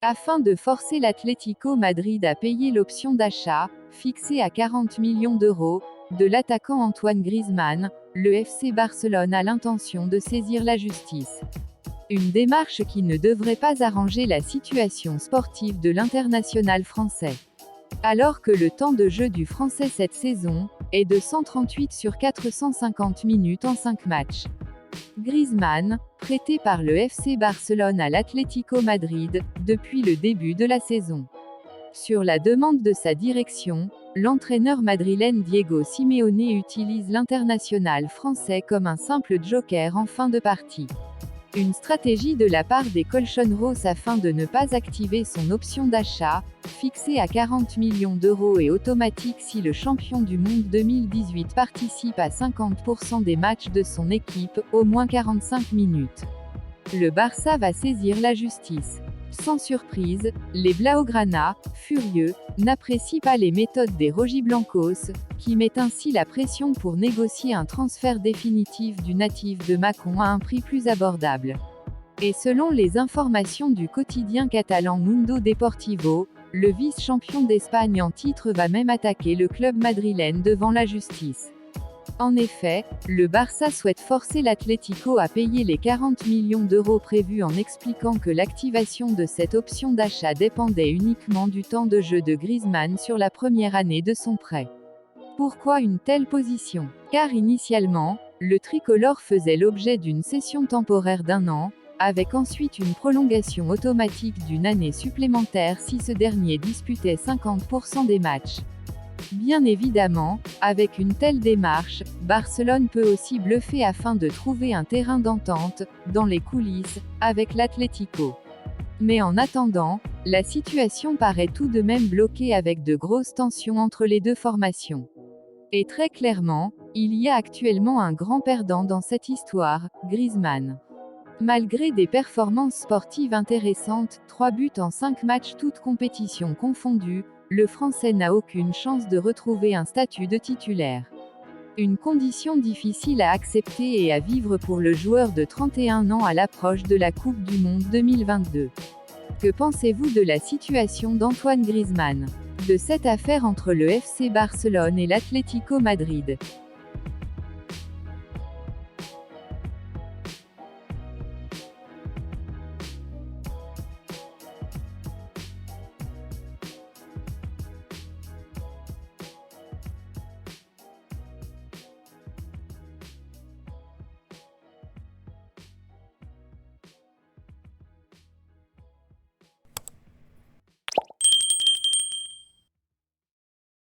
Afin de forcer l'Atlético Madrid à payer l'option d'achat, fixée à 40 millions d'euros, de l'attaquant Antoine Griezmann, le FC Barcelone a l'intention de saisir la justice. Une démarche qui ne devrait pas arranger la situation sportive de l'international français. Alors que le temps de jeu du Français cette saison est de 138 sur 450 minutes en 5 matchs. Griezmann, prêté par le FC Barcelone à l'Atlético Madrid, depuis le début de la saison. Sur la demande de sa direction, l'entraîneur madrilène Diego Simeone utilise l'international français comme un simple joker en fin de partie. Une stratégie de la part des Colchoneros afin de ne pas activer son option d'achat, fixée à 40 millions d'euros et automatique si le champion du monde 2018 participe à 50% des matchs de son équipe, au moins 45 minutes. Le Barça va saisir la justice. Sans surprise, les Blaugrana, furieux, n'apprécient pas les méthodes des Rojiblancos, qui mettent ainsi la pression pour négocier un transfert définitif du natif de Mâcon à un prix plus abordable. Et selon les informations du quotidien catalan Mundo Deportivo, le vice-champion d'Espagne en titre va même attaquer le club madrilène devant la justice. En effet, le Barça souhaite forcer l'Atlético à payer les 40 millions d'euros prévus en expliquant que l'activation de cette option d'achat dépendait uniquement du temps de jeu de Griezmann sur la première année de son prêt. Pourquoi une telle position? Car initialement, le tricolore faisait l'objet d'une cession temporaire d'1 an, avec ensuite une prolongation automatique d'une année supplémentaire si ce dernier disputait 50% des matchs. Bien évidemment, avec une telle démarche, Barcelone peut aussi bluffer afin de trouver un terrain d'entente, dans les coulisses, avec l'Atlético. Mais en attendant, la situation paraît tout de même bloquée avec de grosses tensions entre les deux formations. Et très clairement, il y a actuellement un grand perdant dans cette histoire, Griezmann. Malgré des performances sportives intéressantes, 3 buts en 5 matchs toutes compétitions confondues, le Français n'a aucune chance de retrouver un statut de titulaire. Une condition difficile à accepter et à vivre pour le joueur de 31 ans à l'approche de la Coupe du Monde 2022. Que pensez-vous de la situation d'Antoine Griezmann? De cette affaire entre le FC Barcelone et l'Atlético Madrid?